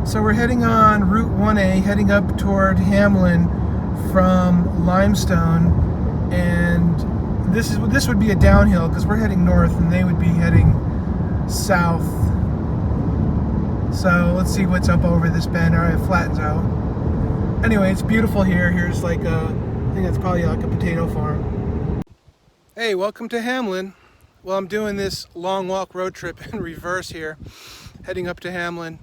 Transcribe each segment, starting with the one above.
So we're heading on Route 1A, heading up toward Hamlin from Limestone, and this would be a downhill because we're heading north and they would be heading south. So let's see what's up over this bend. All right, it flattens out. Anyway, it's beautiful here. Here's like I think it's probably like a potato farm. Hey, welcome to Hamlin. Well, I'm doing this long walk road trip in reverse here, heading up to Hamlin.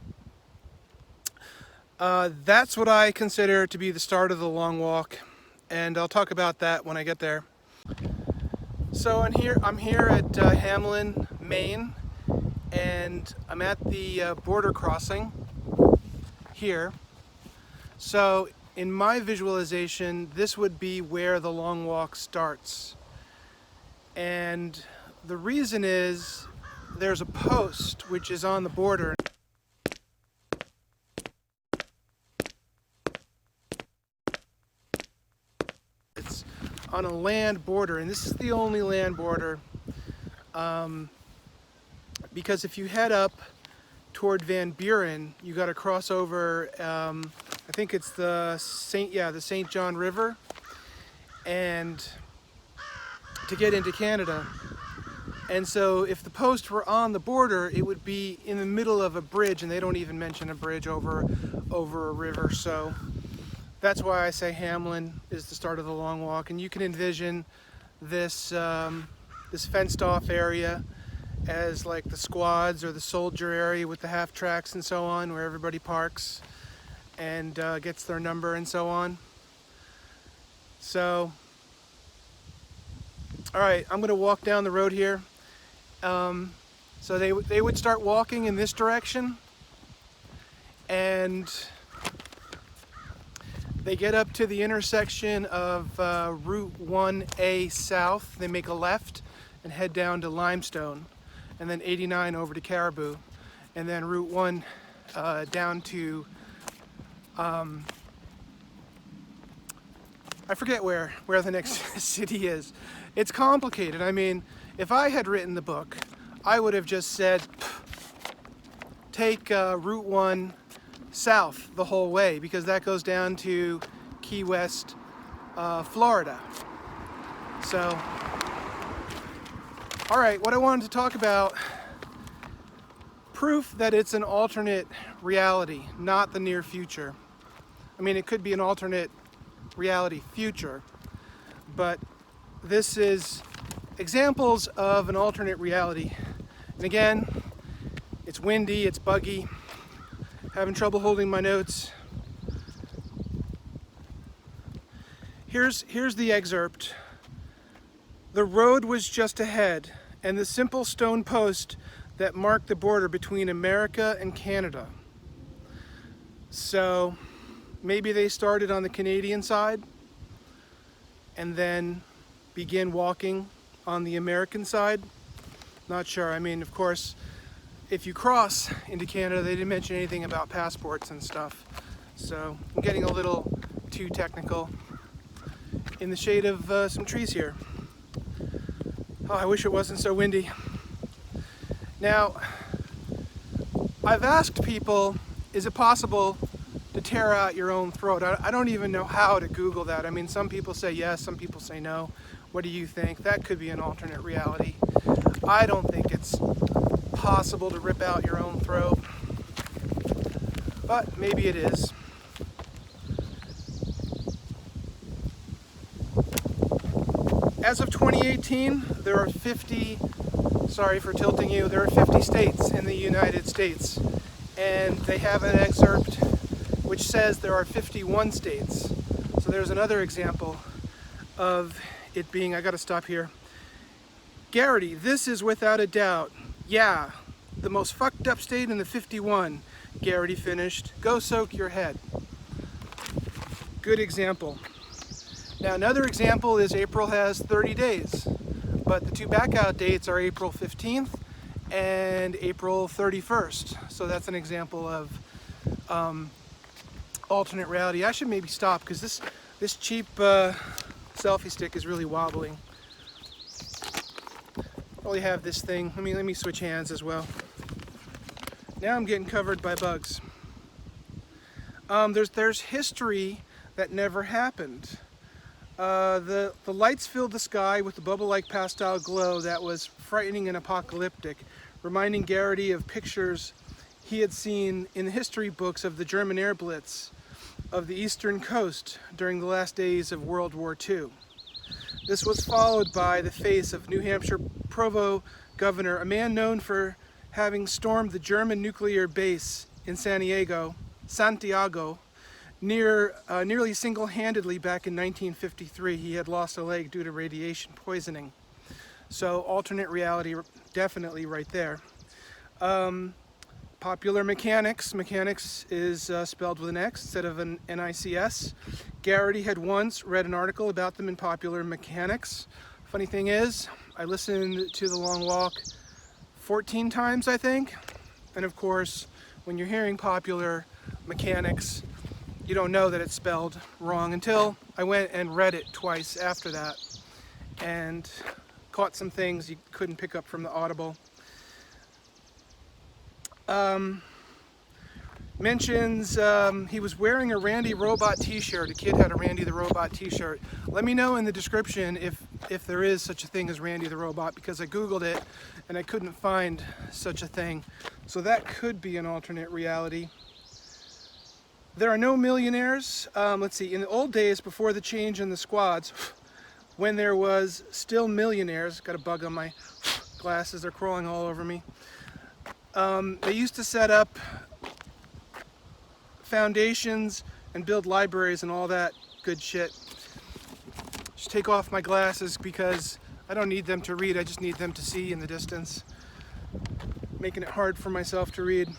That's what I consider to be the start of the long walk, and I'll talk about that when I get there. So I'm here at Hamlin, Maine, and I'm at the border crossing here. So in my visualization, this would be where the long walk starts. And the reason is there's a post which is on the border. It's on a land border, and this is the only land border because if you head up toward Van Buren, you got to cross over. I think it's the St. John River, and to get into Canada. And so if the post were on the border, it would be in the middle of a bridge, and they don't even mention a bridge over a river. So that's why I say Hamlin is the start of the long walk. And you can envision this this fenced off area as like the squads or the soldier area with the half tracks and so on, where everybody parks and gets their number and so on. So all right, I'm going to walk down the road here. So they would start walking in this direction, and they get up to the intersection of Route 1A South. They make a left and head down to Limestone, and then 89 over to Caribou, and then Route 1 down to I forget where the next city is. It's complicated. I mean, if I had written the book, I would have just said, take Route 1 south the whole way, because that goes down to Key West, Florida. So, all right, what I wanted to talk about, proof that it's an alternate reality, not the near future. I mean, it could be an alternate reality future, but this is examples of an alternate reality. And again, it's windy, it's buggy, having trouble holding my notes. Here's the excerpt. The road was just ahead, and the simple stone post that marked the border between America and Canada. So maybe they started on the Canadian side and then begin walking on the American side. Not sure. I mean, of course, if you cross into Canada, they didn't mention anything about passports and stuff. So I'm getting a little too technical. In the shade of some trees here. Oh, I wish it wasn't so windy. Now, I've asked people, is it possible to tear out your own throat? I don't even know how to Google that. I mean, some people say yes, some people say no. What do you think? That could be an alternate reality. I don't think it's possible to rip out your own throat, but maybe it is. As of 2018, there are 50, sorry for tilting you, there are 50 states in the United States, and they have an excerpt which says there are 51 states. So there's another example of it being, I gotta stop here. Garrity, this is without a doubt, yeah, the most fucked up state in the 51, Garrity finished. Go soak your head. Good example. Now another example is April has 30 days, but the two back out dates are April 15th and April 31st. So that's an example of alternate reality. I should maybe stop because this cheap selfie stick is really wobbling. Probably have this thing. Let me switch hands as well. Now I'm getting covered by bugs. There's history that never happened. The lights filled the sky with a bubble-like pastel glow that was frightening and apocalyptic, reminding Garrity of pictures he had seen in the history books of the German air blitz of the eastern coast during the last days of World War II. This was followed by the face of New Hampshire Provo Governor, a man known for having stormed the German nuclear base in Santiago, nearly single-handedly back in 1953. He had lost a leg due to radiation poisoning. So alternate reality definitely right there. Popular mechanics. Mechanics is spelled with an X instead of an N-I-C-S. Garrity had once read an article about them in Popular Mechanics. Funny thing is, I listened to The Long Walk 14 times, I think. And of course, when you're hearing Popular Mechanics, you don't know that it's spelled wrong until I went and read it twice after that and caught some things you couldn't pick up from the Audible. Mentions he was wearing a Randy Robot t-shirt. A kid had a Randy the Robot t-shirt. Let me know in the description if there is such a thing as Randy the Robot, because I googled it and I couldn't find such a thing. So that could be an alternate reality. There are no millionaires. Let's see, in the old days before the change in the squads, when there was still millionaires, got a bug on my glasses, they're crawling all over me. They used to set up foundations and build libraries and all that good shit. Just take off my glasses because I don't need them to read, I just need them to see in the distance. Making it hard for myself to read.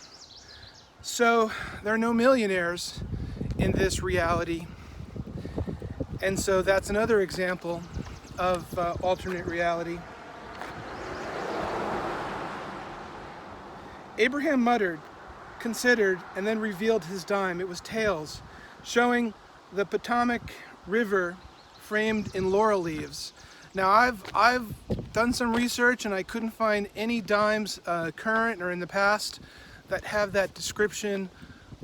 So there are no millionaires in this reality. And so that's another example of alternate reality. Abraham muttered, considered, and then revealed his dime. It was tails, showing the Potomac River framed in laurel leaves. Now I've done some research and I couldn't find any dimes current or in the past that have that description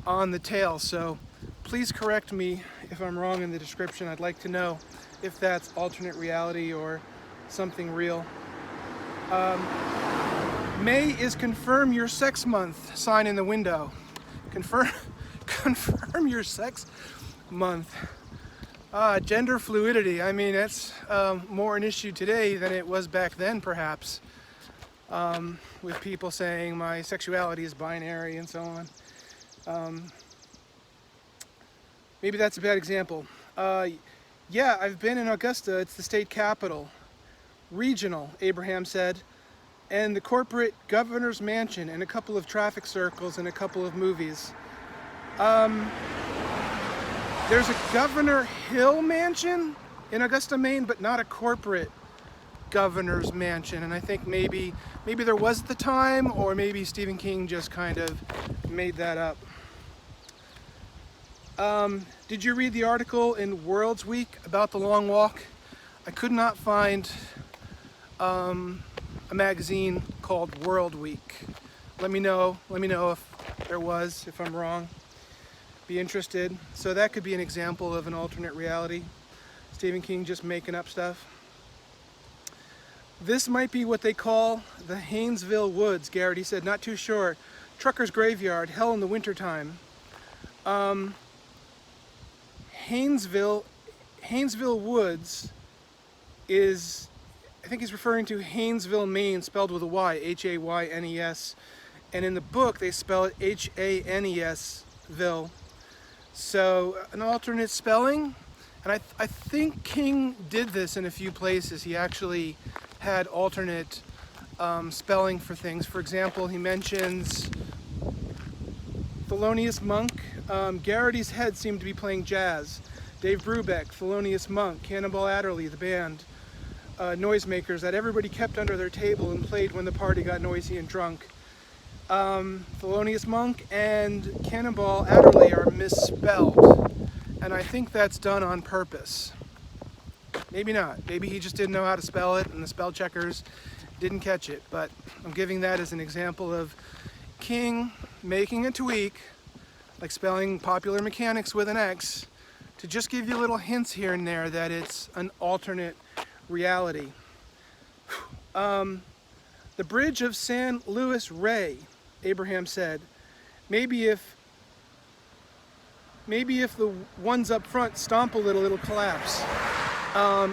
on the tail. So please correct me if I'm wrong in the description. I'd like to know if that's alternate reality or something real. May is confirm your sex month sign in the window. Confirm your sex month. Gender fluidity. I mean, it's more an issue today than it was back then, perhaps. With people saying my sexuality is binary and so on. Maybe that's a bad example. Yeah, I've been in Augusta. It's the state capital. Regional, Abraham said. And the corporate governor's mansion and a couple of traffic circles and a couple of movies. There's a Governor Hill mansion in Augusta, Maine, but not a corporate governor's mansion. And I think maybe there was at the time, or maybe Stephen King just kind of made that up. Did you read the article in World's Week about the long walk? I could not find a magazine called World Week. Let me know if there was, if I'm wrong. Be interested. So that could be an example of an alternate reality. Stephen King just making up stuff. This might be what they call the Haynesville Woods, Garrity said. Not too sure. Trucker's Graveyard, hell in the wintertime. Haynesville Woods is, I think he's referring to Haynesville, Maine, spelled with a Y, H-A-Y-N-E-S. And in the book, they spell it H-A-N-E-S-ville. So an alternate spelling. And I think King did this in a few places. He actually had alternate spelling for things. For example, he mentions Thelonious Monk. Garrity's head seemed to be playing jazz. Dave Brubeck, Thelonious Monk, Cannonball Adderley, the band. Noisemakers that everybody kept under their table and played when the party got noisy and drunk. Thelonious Monk and Cannonball Adderley are misspelled, and I think that's done on purpose. Maybe not. Maybe he just didn't know how to spell it and the spell checkers didn't catch it, but I'm giving that as an example of King making a tweak like spelling popular mechanics with an X, to just give you little hints here and there that it's an alternate reality. The bridge of San Luis Rey, Abraham said. Maybe if the ones up front stomp a little, it'll collapse.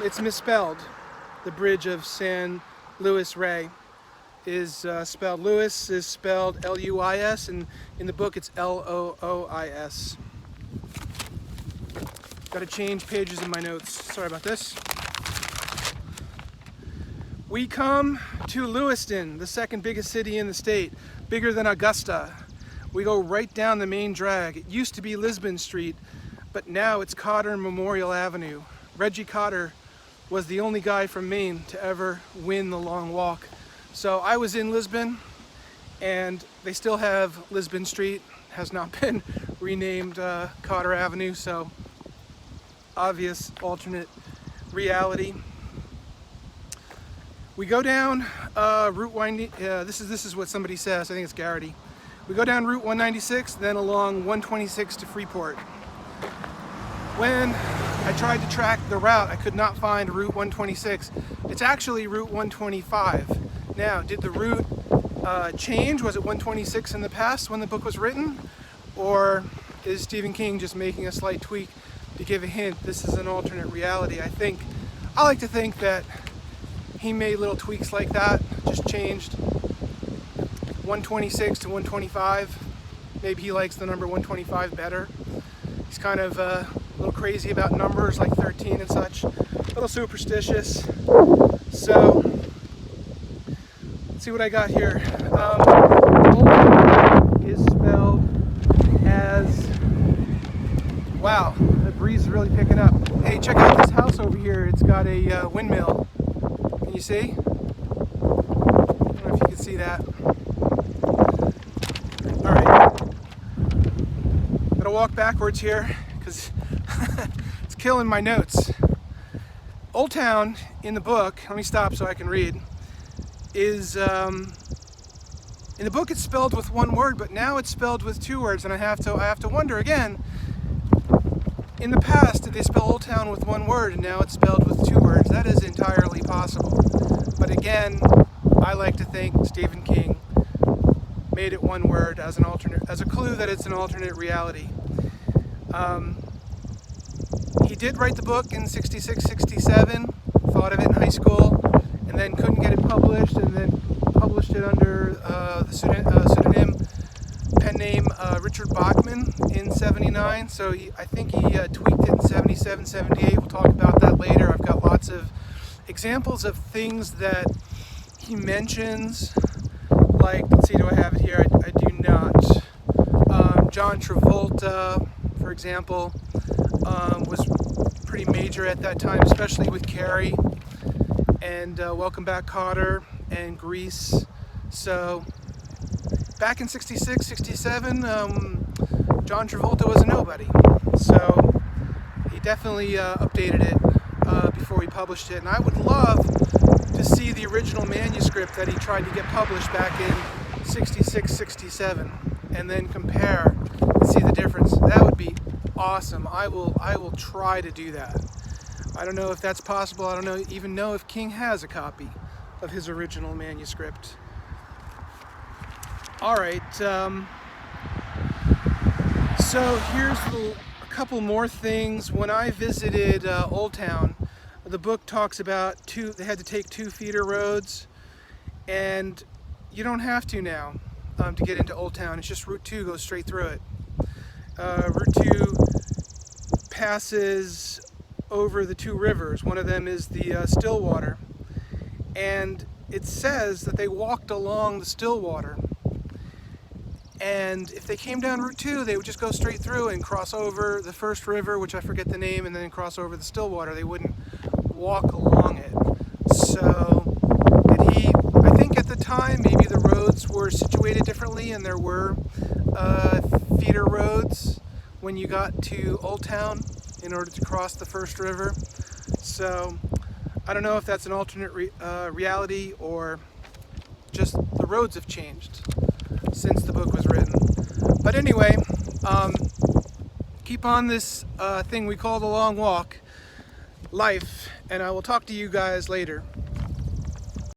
It's misspelled. The bridge of San Luis Rey is spelled, Lewis is spelled L-U-I-S, and in the book it's L-O-O-I-S. Got to change pages in my notes. Sorry about this. We come to Lewiston, the second biggest city in the state, bigger than Augusta. We go right down the main drag. It used to be Lisbon Street, but now it's Cotter Memorial Avenue. Reggie Cotter was the only guy from Maine to ever win the long walk. So I was in Lisbon, and they still have Lisbon Street, has not been renamed Cotter Avenue, so obvious alternate reality. We go down Route 1, this is what somebody says, I think it's Garrity. We go down Route 196, then along 126 to Freeport. When I tried to track the route, I could not find Route 126. It's actually Route 125. Now, did the route change? Was it 126 in the past when the book was written? Or is Stephen King just making a slight tweak to give a hint? This is an alternate reality. I like to think that he made little tweaks like that, just changed 126 to 125. Maybe he likes the number 125 better. He's kind of a little crazy about numbers like 13 and such, a little superstitious. So, let's see what I got here. Old is spelled as, wow, the breeze is really picking up. Hey, check out this house over here. It's got a windmill. Can you see? I don't know if you can see that. Alright. Gotta walk backwards here because it's killing my notes. Old Town in the book, let me stop so I can read, is, in the book it's spelled with one word, but now it's spelled with two words, and I have to wonder again, in the past, did they spell Old Town with one word and now it's spelled with two words? That is entirely possible. But again, I like to think Stephen King made it one word as a clue that it's an alternate reality. He did write the book in 66, 67, thought of it in high school, and then couldn't get it published, and then published it under the pen name Richard Bachman in 79, so I think he tweaked it in 77, 78. We'll talk about that later. I've got lots of examples of things that he mentions, like, let's see, do I have it here? I do not. John Travolta, for example, was pretty major at that time, especially with Carrie, and Welcome Back, Kotter, and Grease. So, back in 66, 67, John Travolta was a nobody. So, he definitely updated it before he published it. And I would love to see the original manuscript that he tried to get published back in 66, 67, and then compare and see the difference. That would be awesome. I will try to do that. I don't know if that's possible. I don't even know if King has a copy of his original manuscript. All right, so here's a couple more things. When I visited Old Town, the book talks about they had to take 2 feeder roads, and you don't have to now to get into Old Town. It's just Route 2 goes straight through it. Route 2 passes over the 2 rivers. One of them is the Stillwater, and it says that they walked along the Stillwater. And if they came down Route 2, they would just go straight through and cross over the first river, which I forget the name, and then cross over the Stillwater. They wouldn't walk along it. So, I think at the time, maybe the roads were situated differently, and there were feeder roads when you got to Old Town in order to cross the first river. So, I don't know if that's an alternate reality or just the roads have changed since the book was written. But anyway, keep on this thing we call the long walk life, and I will talk to you guys later.